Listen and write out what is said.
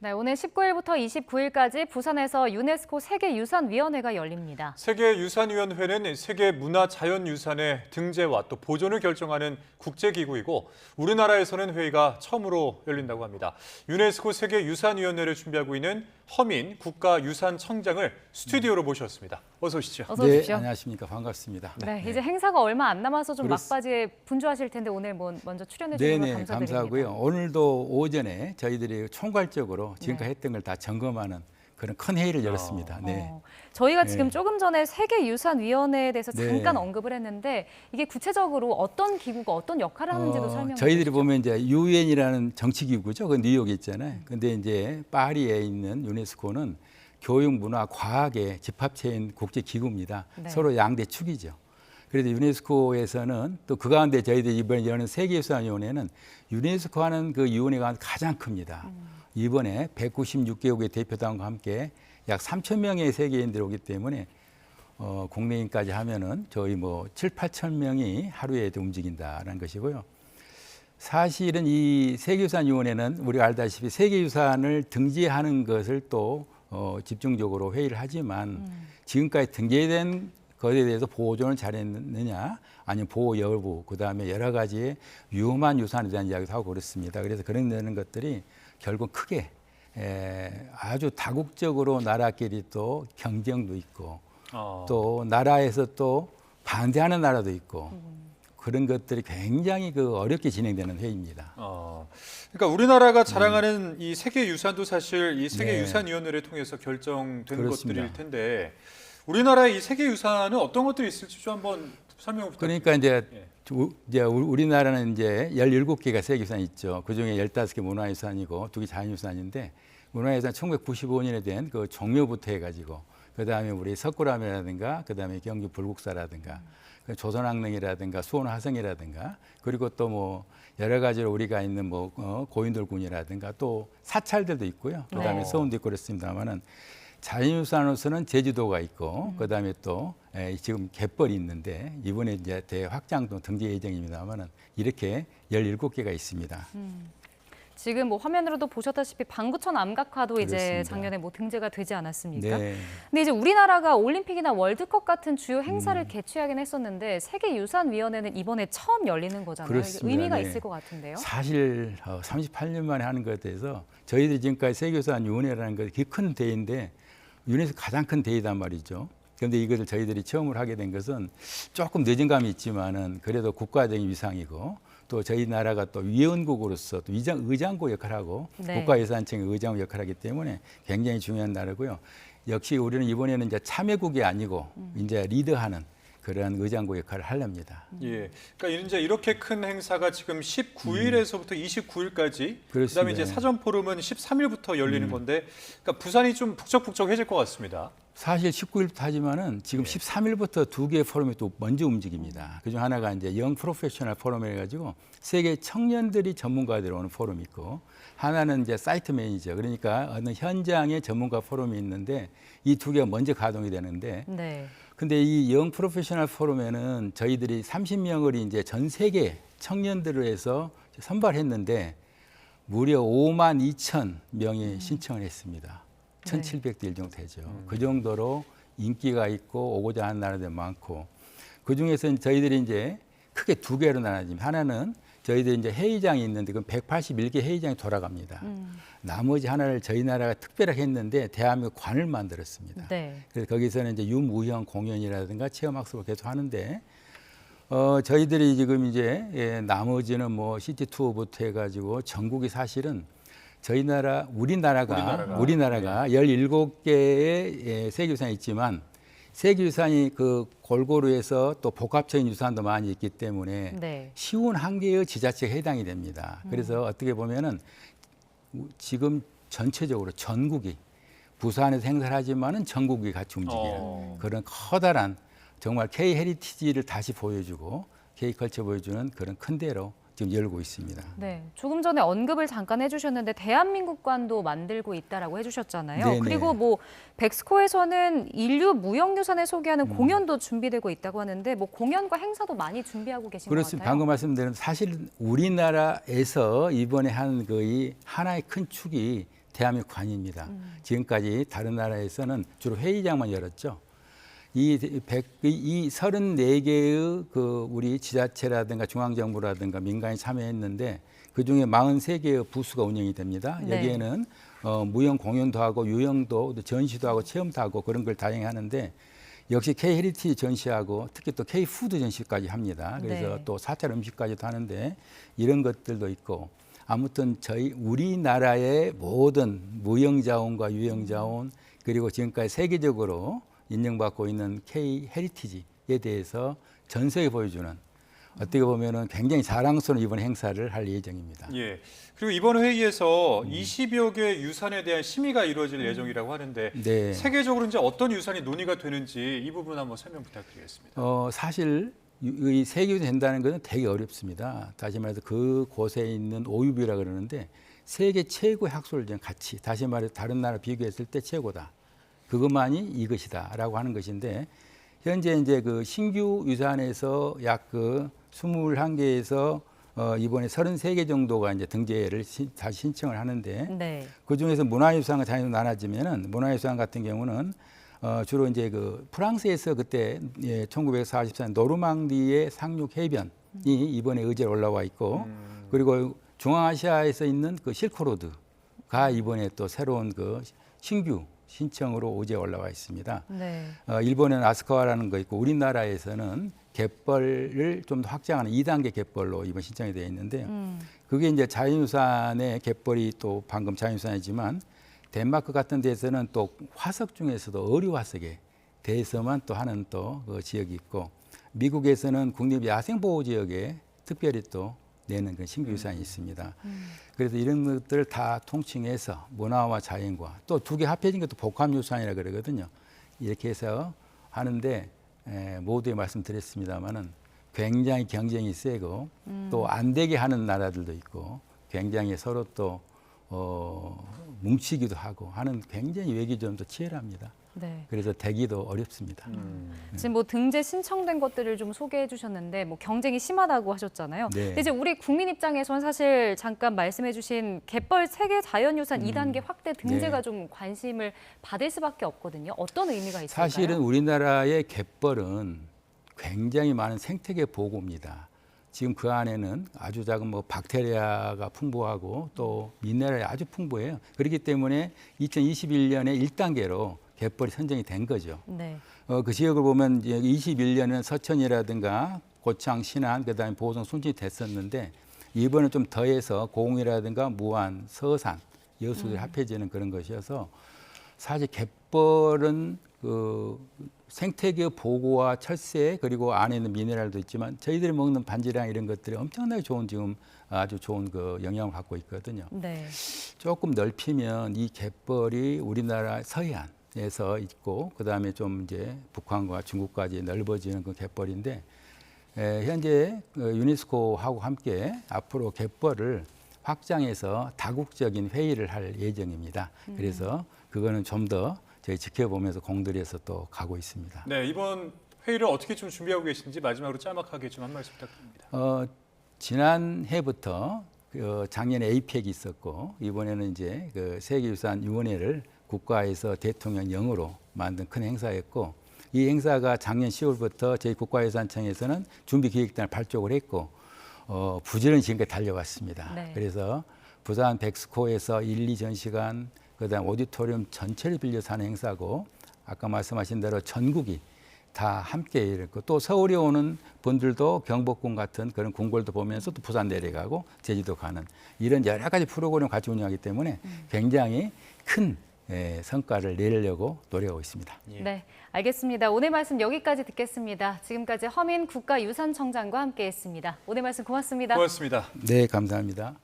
네, 오늘 19일부터 29일까지 부산에서 유네스코 세계유산위원회가 열립니다. 세계유산위원회는 세계문화자연유산의 등재와 또 보존을 결정하는 국제기구이고 우리나라에서는 회의가 처음으로 열린다고 합니다. 유네스코 세계유산위원회를 준비하고 있는 허민 국가유산청장을 스튜디오로 모셨습니다. 어서 오시죠. 어서 오십시오. 네, 안녕하십니까. 반갑습니다. 네, 이제 행사가 얼마 안 남아서 좀 막바지에 분주하실 텐데 오늘 먼저 출연해 주셔서 감사드립니다. 감사하고요. 오늘도 오전에 저희들이 총괄적으로 지금까지 했던 걸 다 점검하는 그런 큰 회의를 열었습니다. 네. 저희가 지금 조금 전에 세계유산위원회에 대해서 네. 잠깐 언급을 했는데 이게 구체적으로 어떤 기구가 어떤 역할을 하는지도 설명해 주시죠. 저희들이 보면 이제 유엔이라는 정치기구죠. 그 뉴욕에 있잖아요. 근데 이제 파리에 있는 유네스코는 교육, 문화, 과학의 집합체인 국제기구입니다. 네. 서로 양대 축이죠. 그래서 유네스코에서는 또 그 가운데 저희들이 이번에 여는 세계유산위원회는 유네스코 하는 그 위원회가 가장 큽니다. 이번에 196개국의 대표단과 함께 약 3천 명의 세계인들이 오기 때문에 국내인까지 하면은 저희 뭐 7, 8천 명이 하루에 움직인다라는 것이고요. 사실은 이 세계유산위원회는 우리가 알다시피 세계유산을 등재하는 것을 또 집중적으로 회의를 하지만 지금까지 등재된 것에 대해서 보존을 잘했느냐 아니면 보호 여부 그다음에 여러 가지의 위험한 유산에 대한 이야기도 하고 그렇습니다. 그래서 그런 것들이 결국 크게 아주 다국적으로 나라끼리 또 경쟁도 있고 또 나라에서 또 반대하는 나라도 있고 그런 것들이 굉장히 어렵게 진행되는 회의입니다. 그러니까 우리나라가 자랑하는 이 세계유산도 사실 이 세계유산위원회를 통해서 결정된 그렇습니다. 것들일 텐데 우리나라의 이 세계유산은 어떤 것들이 있을지 좀 한번 설명 부탁드립니다. 그러니까 이제 우리나라는 이제 17개가 세계유산이 있죠. 그중에 15개 문화유산이고 2개 자연유산인데 문화유산 1995년에 된 그 종묘부터 해가지고 그다음에 우리 석굴암이라든가 그다음에 경기 불국사라든가 조선왕릉이라든가 수원화성이라든가 그리고 또 뭐 여러 가지로 우리가 있는 뭐 고인돌군이라든가 또 사찰들도 있고요. 그다음에 서운도 있고 그렇습니다만은 자연유산으로서는 제주도가 있고 그다음에 또 지금 갯벌이 있는데 이번에 이제 대확장도 등재 예정입니다만은 이렇게 17개가 있습니다. 지금 뭐 화면으로도 보셨다시피 방구천 암각화도 이제 그렇습니다. 작년에 뭐 등재가 되지 않았습니까? 네. 근데 이제 우리나라가 올림픽이나 월드컵 같은 주요 행사를 개최하긴 했었는데 세계유산위원회는 이번에 처음 열리는 거잖아요. 그렇습니다. 의미가 네. 있을 것 같은데요. 사실 38년 만에 하는 것에 대해서 저희들이 지금까지 세계유산위원회라는 것이 큰 대회인데 유네스코 가장 큰 대회단 말이죠. 그런데 이것을 저희들이 처음으로 하게 된 것은 조금 늦은 감이 있지만은 그래도 국가적인 위상이고 또 저희 나라가 또 위원국으로서 또 의장국 역할을 하고 국가유산청의 의장국 역할을 하기 때문에 굉장히 중요한 나라고요. 역시 우리는 이번에는 이제 참여국이 아니고 이제 리드하는 그런 의장국 역할을 하렵니다. 예, 그러니까 이제 이렇게 큰 행사가 지금 19일에서부터 29일까지, 그다음에 이제 사전 포럼은 13일부터 열리는 건데, 그러니까 부산이 좀 북적북적해질 것 같습니다. 사실 19일부터 하지만은 지금 13일부터 2개의 포럼이 또 먼저 움직입니다. 그중 하나가 이제 영 프로페셔널 포럼 해가지고 세계 청년들이 전문가들이 오는 포럼이 있고 하나는 이제 사이트 매니저 그러니까 어느 현장의 전문가 포럼이 있는데 이 2개가 먼저 가동이 되는데. 근데 이 영 프로페셔널 포럼에는 저희들이 30명을 이제 전 세계 청년들을 해서 선발했는데 무려 5만 2천 명이 신청을 했습니다. 1,700대 1 정도 되죠. 그 정도로 인기가 있고 오고자 하는 나라들 많고 그 중에서 저희들이 이제 크게 2개로 나눠집니다. 하나는 저희들이 이제 회의장이 있는데 그건 181개 회의장이 돌아갑니다. 나머지 하나를 저희 나라가 특별하게 했는데 대한민국 관을 만들었습니다. 그래서 거기서는 이제 유무형 공연이라든가 체험학습을 계속 하는데 저희들이 지금 이제 나머지는 뭐 시티 투어부터 해가지고 전국이 사실은 저희 나라 우리나라가 17개의 세계유산이 있지만 세계유산이 그 골고루 해서 또 복합적인 유산도 많이 있기 때문에 51개의 지자체에 해당이 됩니다. 그래서 어떻게 보면은 지금 전체적으로 전국이 부산에서 행사를 하지만은 전국이 같이 움직이는 그런 커다란 정말 K-헤리티지를 다시 보여주고 K-컬처 보여주는 그런 큰 대로 지금 열고 있습니다. 네, 조금 전에 언급을 잠깐 해주셨는데 대한민국관도 만들고 있다라고 해주셨잖아요. 네네. 그리고 뭐 백스코에서는 인류 무형유산을 소개하는 공연도 준비되고 있다고 하는데 뭐 공연과 행사도 많이 준비하고 계신 것 그렇습니다. 같아요. 방금 말씀드린 사실 우리나라에서 이번에 한 거의 하나의 큰 축이 대한민국 관입니다. 지금까지 다른 나라에서는 주로 회의장만 열었죠. 이 34개의 그 우리 지자체라든가 중앙정부라든가 민간이 참여했는데 그중에 43개의 부수가 운영이 됩니다. 네. 여기에는 무형 공연도 하고 유형도 전시도 하고 체험도 하고 그런 걸 다양히 하는데 역시 K-헤리티지 전시하고 특히 또 K-푸드 전시까지 합니다. 그래서 네. 또 사찰 음식까지도 하는데 이런 것들도 있고 아무튼 우리나라의 모든 무형자원과 유형자원 그리고 지금까지 세계적으로 인정받고 있는 K-헤리티지에 대해서 전 세계 보여주는 어떻게 보면은 굉장히 자랑스러운 이번 행사를 할 예정입니다. 예. 그리고 이번 회의에서 20여 개 유산에 대한 심의가 이루어질 예정이라고 하는데 네. 세계적으로 이제 어떤 유산이 논의가 되는지 이 부분 한번 설명 부탁드리겠습니다. 사실 이 세계가 된다는 것은 되게 어렵습니다. 다시 말해서 그 곳에 있는 오유비라 그러는데 세계 최고의 학술적 가치, 다시 말해서 다른 나라 비교했을 때 최고다. 그것만이 이것이다라고 하는 것인데 현재 이제 그 신규 유산에서 약 그 21개에서 이번에 33개 정도가 이제 등재를 다시 신청을 하는데 네. 그 중에서 문화유산과 자연으로 나눠지면은 문화유산 같은 경우는 주로 이제 그 프랑스에서 그때 1944년 노르망디의 상륙 해변이 이번에 의제로 올라와 있고 그리고 중앙아시아에서 있는 그 실크로드가 이번에 또 새로운 그 신규 신청으로 의제에 올라와 있습니다. 네. 일본에는 아스카와라는 거 있고 우리나라에서는 갯벌을 좀 더 확장하는 2단계 갯벌로 이번 신청이 되어 있는데 그게 이제 자연유산의 갯벌이 또 방금 자연유산이지만 덴마크 같은 데서는 또 화석 중에서도 어류 화석에 대해서만 또 하는 또 그 지역이 있고 미국에서는 국립 야생보호지역에 특별히 또 내는 그 신규 유산이 있습니다. 그래서 이런 것들을 다 통칭해서 문화와 자연과 또 두 개 합해진 것도 복합유산이라 그러거든요. 이렇게 해서 하는데 모두에 말씀드렸습니다마는 굉장히 경쟁이 세고 또 안 되게 하는 나라들도 있고 굉장히 서로 또 뭉치기도 하고 하는 굉장히 외교전도 치열합니다. 네. 그래서 되기도 어렵습니다. 지금 뭐 등재 신청된 것들을 좀 소개해 주셨는데 뭐 경쟁이 심하다고 하셨잖아요. 네. 근데 이제 우리 국민 입장에선 사실 잠깐 말씀해 주신 갯벌 세계 자연유산 2단계 확대 등재가 네. 좀 관심을 받을 수밖에 없거든요. 어떤 의미가 있을까요? 사실은 우리나라의 갯벌은 굉장히 많은 생태계 보고입니다. 지금 그 안에는 아주 작은 뭐 박테리아가 풍부하고 또 미네랄이 아주 풍부해요. 그렇기 때문에 2021년에 1단계로 갯벌이 선정이 된 거죠. 네. 그 지역을 보면 21년에는 서천이라든가 고창, 신안, 그다음에 보성, 순천이 됐었는데 이번에 좀 더해서 고흥이라든가 무안, 서산, 여수들이 합해지는 그런 것이어서 사실 갯벌은 그 생태계 보고와 철새 그리고 안에 있는 미네랄도 있지만 저희들이 먹는 반지랑 이런 것들이 엄청나게 좋은 지금 아주 좋은 그 영향을 갖고 있거든요. 네. 조금 넓히면 이 갯벌이 우리나라 서해안에서 있고 그다음에 좀 이제 북한과 중국까지 넓어지는 그 갯벌인데 현재 유네스코하고 함께 앞으로 갯벌을 확장해서 다국적인 회의를 할 예정입니다. 그래서 그거는 좀 더 저희 지켜보면서 공들여서 또 가고 있습니다. 네, 이번 회의를 어떻게 좀 준비하고 계신지 마지막으로 짤막하게 좀 한 말씀 부탁드립니다. 지난해부터 작년에 APEC이 있었고 이번에는 이제 그 세계유산위원회를 국가에서 대통령령으로 만든 큰 행사였고 이 행사가 작년 10월부터 저희 국가유산청에서는 준비기획단을 발족을 했고 부지런히 지금까지 달려왔습니다. 네. 그래서 부산 백스코에서 1, 2전시관 그다음 오디토리움 전체를 빌려서 하는 행사고 아까 말씀하신 대로 전국이 다 함께 이렇고 또 서울에 오는 분들도 경복궁 같은 그런 궁궐도 보면서 또 부산 내려가고 제주도 가는 이런 여러 가지 프로그램을 같이 운영하기 때문에 굉장히 큰 성과를 내려고 노력하고 있습니다. 예. 네, 알겠습니다. 오늘 말씀 여기까지 듣겠습니다. 지금까지 허민 국가유산청장과 함께했습니다. 오늘 말씀 고맙습니다. 고맙습니다. 네, 감사합니다.